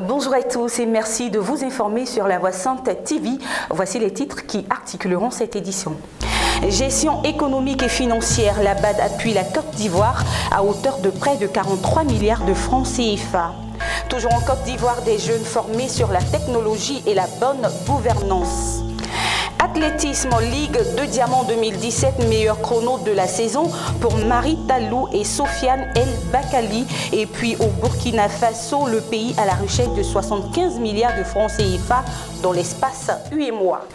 Bonjour à tous et merci de vous informer sur La Voix Sainte TV. Voici les titres qui articuleront cette édition. Gestion économique et financière, la BAD appuie la Côte d'Ivoire à hauteur de près de 43 milliards de francs CFA. Toujours en Côte d'Ivoire, des jeunes formés sur la technologie et la bonne gouvernance. Athlétisme, Ligue de Diamant 2017, meilleur chrono de la saison pour Marie Talou et Sofiane El Bakali. Et puis au Burkina Faso, le pays à la recherche de 75 milliards de francs CFA dans l'espace UEMOA.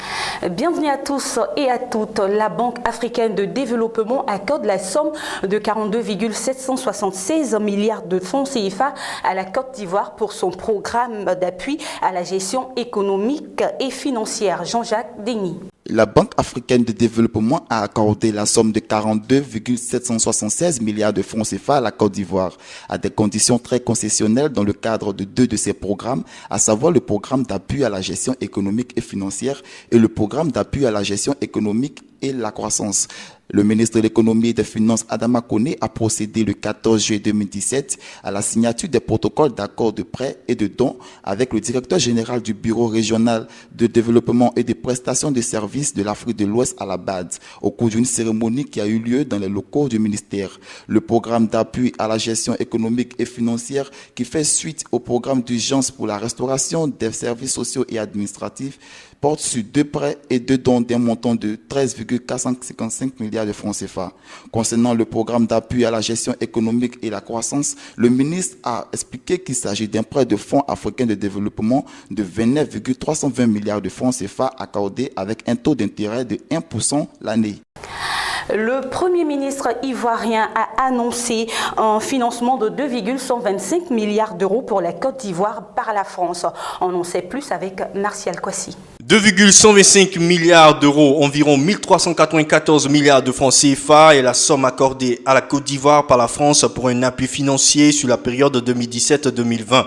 Bienvenue à tous et à toutes. La Banque africaine de développement accorde la somme de 42,776 milliards de francs CFA à la Côte d'Ivoire pour son programme d'appui à la gestion économique et financière. Jean-Jacques Denis. La Banque africaine de développement a accordé la somme de 42,776 milliards de francs CFA à la Côte d'Ivoire, à des conditions très concessionnelles dans le cadre de deux de ses programmes, à savoir le programme d'appui à la gestion économique et financière et le programme d'appui à la gestion économique et la croissance. Le ministre de l'économie et des finances, Adama Koné, a procédé le 14 juillet 2017 à la signature des protocoles d'accord de prêt et de dons avec le directeur général du Bureau régional de développement et des prestations de services de l'Afrique de l'Ouest à la BAD, au cours d'une cérémonie qui a eu lieu dans les locaux du ministère. Le programme d'appui à la gestion économique et financière, qui fait suite au programme d'urgence pour la restauration des services sociaux et administratifs, porte sur deux prêts et deux dons d'un montant de 13,455 milliards de francs CFA. Concernant le programme d'appui à la gestion économique et la croissance, le ministre a expliqué qu'il s'agit d'un prêt de fonds africains de développement de 29,320 milliards de francs CFA accordé avec un taux d'intérêt de 1% l'année. Le Premier ministre ivoirien a annoncé un financement de 2,125 milliards d'euros pour la Côte d'Ivoire par la France. On en sait plus avec Martial Kwasi. 2,125 milliards d'euros, environ 1394 milliards de francs CFA est la somme accordée à la Côte d'Ivoire par la France pour un appui financier sur la période 2017-2020.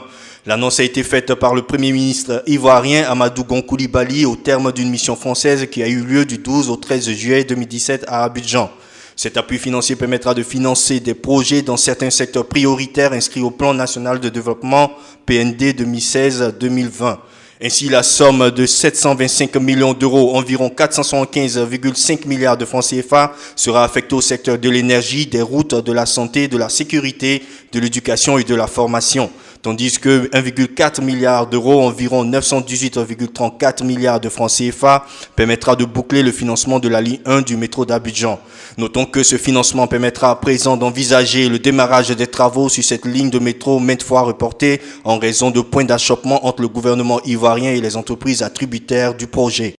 L'annonce a été faite par le Premier ministre ivoirien Amadou Gon Coulibaly au terme d'une mission française qui a eu lieu du 12 au 13 juillet 2017 à Abidjan. Cet appui financier permettra de financer des projets dans certains secteurs prioritaires inscrits au Plan national de développement PND 2016-2020. Ainsi, la somme de 725 millions d'euros, environ 475,5 milliards de francs CFA, sera affectée au secteur de l'énergie, des routes, de la santé, de la sécurité, de l'éducation et de la formation. Tandis que 1,4 milliard d'euros, environ 918,34 milliards de francs CFA, permettra de boucler le financement de la ligne 1 du métro d'Abidjan. Notons que ce financement permettra à présent d'envisager le démarrage des travaux sur cette ligne de métro maintes fois reportée en raison de points d'achoppement entre le gouvernement ivoirien et les entreprises attributaires du projet.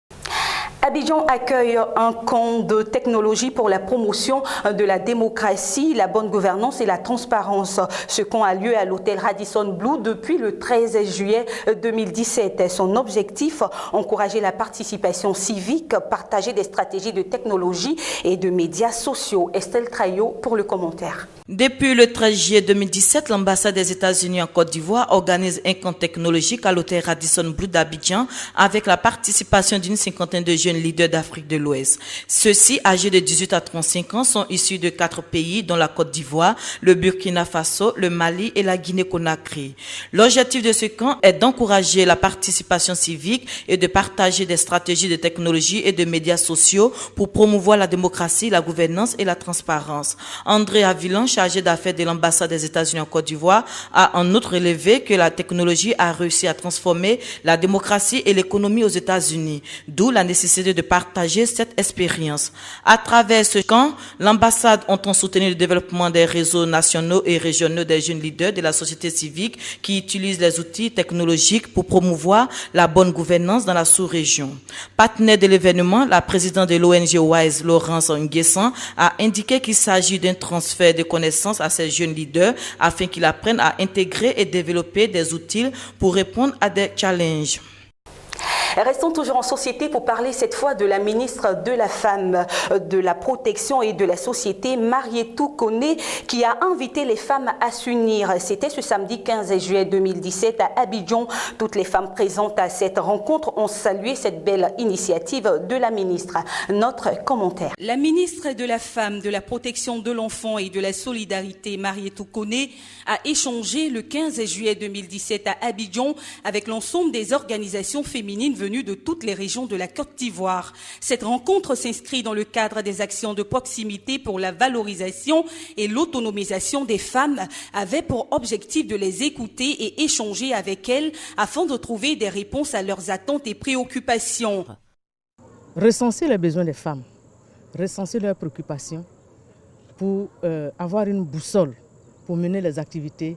Abidjan accueille un camp de technologie pour la promotion de la démocratie, la bonne gouvernance et la transparence. Ce camp a lieu à l'hôtel Radisson Blu depuis le 13 juillet 2017. Son objectif, encourager la participation civique, partager des stratégies de technologie et de médias sociaux. Estelle Traillot pour le commentaire. Depuis le 13 juillet 2017, l'ambassade des États-Unis en Côte d'Ivoire organise un camp technologique à l'hôtel Radisson Blu d'Abidjan avec la participation d'une cinquantaine de jeunes leaders d'Afrique de l'Ouest. Ceux-ci, âgés de 18 à 35 ans, sont issus de 4 pays, dont la Côte d'Ivoire, le Burkina Faso, le Mali et la Guinée-Conakry. L'objectif de ce camp est d'encourager la participation civique et de partager des stratégies de technologie et de médias sociaux pour promouvoir la démocratie, la gouvernance et la transparence. André Avilan, chargé d'affaires de l'ambassade des États-Unis en Côte d'Ivoire, a en outre relevé que la technologie a réussi à transformer la démocratie et l'économie aux États-Unis, d'où la nécessité de partager cette expérience. À travers ce camp, l'ambassade entend soutenir le développement des réseaux nationaux et régionaux des jeunes leaders de la société civique qui utilisent les outils technologiques pour promouvoir la bonne gouvernance dans la sous-région. Partenaire de l'événement, la présidente de l'ONG WISE, Laurence Nguessan, a indiqué qu'il s'agit d'un transfert de connaissances à ces jeunes leaders afin qu'ils apprennent à intégrer et développer des outils pour répondre à des challenges. Restons toujours en société pour parler cette fois de la ministre de la Femme, de la Protection et de la Société, Marietou Koné, qui a invité les femmes à s'unir. C'était ce samedi 15 juillet 2017 à Abidjan. Toutes les femmes présentes à cette rencontre ont salué cette belle initiative de la ministre. Notre commentaire. La ministre de la Femme, de la Protection de l'Enfant et de la Solidarité, Marietou Koné, a échangé le 15 juillet 2017 à Abidjan avec l'ensemble des organisations féminines venues de toutes les régions de la Côte d'Ivoire. Cette rencontre s'inscrit dans le cadre des actions de proximité pour la valorisation et l'autonomisation des femmes, avait pour objectif de les écouter et échanger avec elles afin de trouver des réponses à leurs attentes et préoccupations. Recenser les besoins des femmes, recenser leurs préoccupations pour avoir une boussole pour mener les activités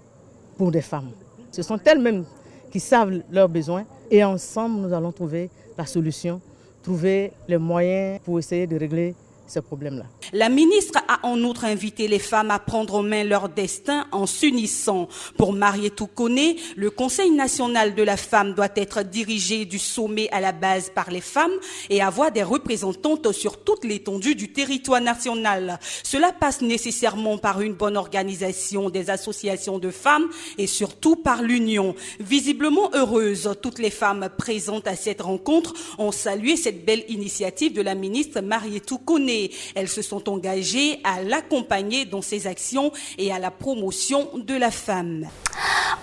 pour des femmes. Ce sont elles-mêmes qui savent leurs besoins et ensemble nous allons trouver la solution, trouver les moyens pour essayer de régler ces problèmes-là. La ministre a en outre invité les femmes à prendre en main leur destin en s'unissant. Pour Marietou Koné, le Conseil national de la femme doit être dirigé du sommet à la base par les femmes et avoir des représentantes sur toute l'étendue du territoire national. Cela passe nécessairement par une bonne organisation des associations de femmes et surtout par l'union. Visiblement heureuses, toutes les femmes présentes à cette rencontre ont salué cette belle initiative de la ministre Marietou Koné. Elles se sont engagées à l'accompagner dans ses actions et à la promotion de la femme.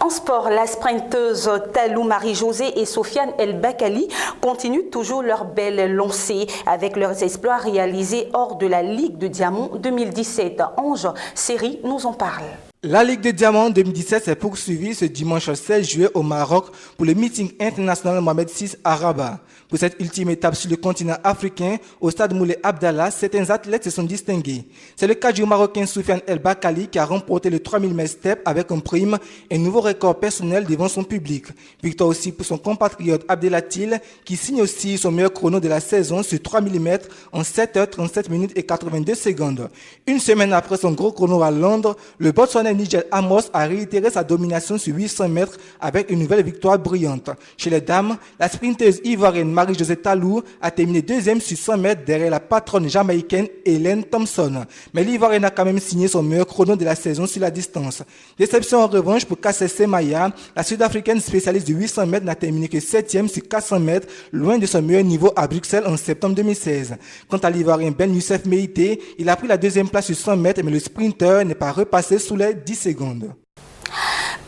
En sport, la sprinteuse Talou Marie-Josée et Sofiane El Bakali continuent toujours leur belle lancée avec leurs exploits réalisés hors de la Ligue de Diamant 2017. Ange Série nous en parle. La Ligue des Diamants 2017 s'est poursuivie ce dimanche 16 juillet au Maroc pour le meeting international Mohamed VI à Rabat. Pour cette ultime étape sur le continent africain, au stade Moulay Abdallah, certains athlètes se sont distingués. C'est le cas du Marocain Soufiane El Bakali qui a remporté le 3000 mètres step avec un prime et un nouveau record personnel devant son public. Victoire aussi pour son compatriote Abdelatil qui signe aussi son meilleur chrono de la saison sur 3000 mètres en 7h37 minutes et 82 secondes. Une semaine après son gros chrono à Londres, le Botswanais Nigel Amos a réitéré sa domination sur 800 mètres avec une nouvelle victoire brillante. Chez les dames, la sprinteuse ivoirienne Marie-Josée Talou a terminé deuxième sur 100 mètres derrière la patronne jamaïcaine Hélène Thompson. Mais l'Ivoirienne a quand même signé son meilleur chrono de la saison sur la distance. Déception en revanche pour Kassé Maya, la Sud-Africaine spécialiste du 800 mètres n'a terminé que 7e sur 400 mètres, loin de son meilleur niveau à Bruxelles en septembre 2016. Quant à l'Ivoirien Ben Youssef Meïté, il a pris la deuxième place sur 100 mètres, mais le sprinter n'est pas repassé sous les 10 secondes.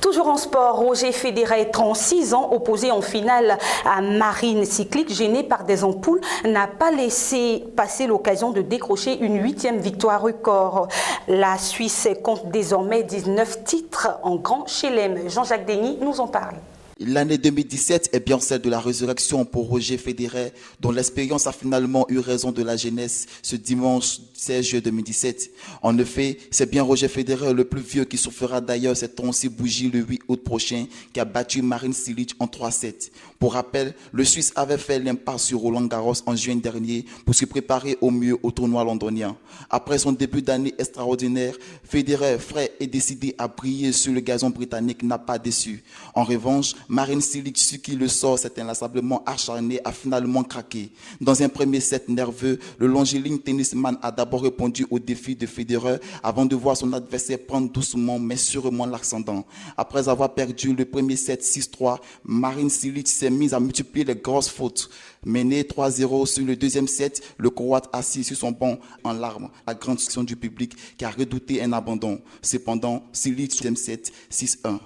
Toujours en sport, Roger Fédéré, 36 ans, opposé en finale à Marine Cyclique, gêné par des ampoules, n'a pas laissé passer l'occasion de décrocher une 8e victoire record. La Suisse compte désormais 19 titres en Grand Chelem. Jean-Jacques Denis nous en parle. L'année 2017 est bien celle de la résurrection pour Roger Fédéré, dont l'expérience a finalement eu raison de la jeunesse ce dimanche 16 juillet 2017. En effet, c'est bien Roger Fédéré, le plus vieux, qui souffrira d'ailleurs cette 36 bougie le 8 août prochain, qui a battu Marine Cilic en 3-7. Pour rappel, le Suisse avait fait l'impasse sur Roland Garros en juin dernier pour se préparer au mieux au tournoi londonien. Après son début d'année extraordinaire, Fédéré, frais et décidé à briller sur le gazon britannique, n'a pas déçu. En revanche, Marine Cilic, sur qui le sort s'est inlassablement acharné, a finalement craqué. Dans un premier set nerveux, le longiligne tennisman a d'abord répondu au défi de Federer avant de voir son adversaire prendre doucement mais sûrement l'ascendant. Après avoir perdu le premier set 6-3, Marine Cilic s'est mise à multiplier les grosses fautes. Mené 3-0 sur le deuxième set, le Croate assis sur son banc en larmes, la grande section du public qui a redouté un abandon. Cependant, Cilic, deuxième set 6-1.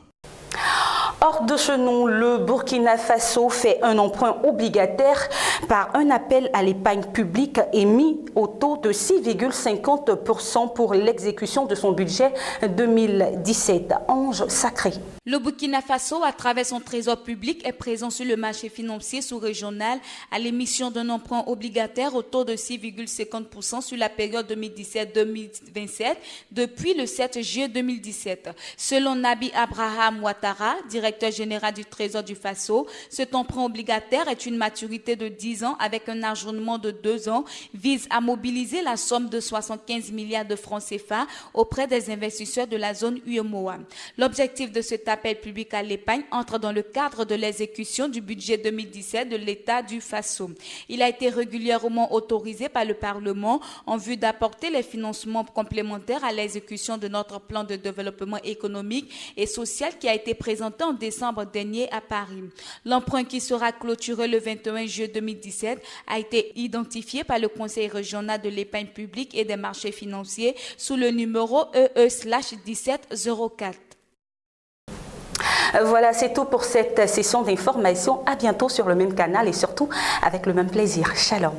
Hors de ce nom, le Burkina Faso fait un emprunt obligataire par un appel à l'épargne publique émis au taux de 6,50% pour l'exécution de son budget 2017. Ange Sacré. Le Burkina Faso, à travers son trésor public, est présent sur le marché financier sous-régional à l'émission d'un emprunt obligataire au taux de 6,50% sur la période 2017-2027 depuis le 7 juillet 2017. Selon Nabi Abraham Ouattara, directeur général du Trésor du Faso, cet emprunt obligataire est une maturité de 10 10 ans avec un ajournement de 2 ans vise à mobiliser la somme de 75 milliards de francs CFA auprès des investisseurs de la zone UEMOA. L'objectif de cet appel public à l'épargne entre dans le cadre de l'exécution du budget 2017 de l'État du Faso. Il a été régulièrement autorisé par le Parlement en vue d'apporter les financements complémentaires à l'exécution de notre plan de développement économique et social qui a été présenté en décembre dernier à Paris. L'emprunt qui sera clôturé le 21 juillet 2017 a été identifié par le Conseil régional de l'épargne publique et des marchés financiers sous le numéro EE/1704. Voilà, c'est tout pour cette session d'information. À bientôt sur le même canal et surtout avec le même plaisir. Shalom.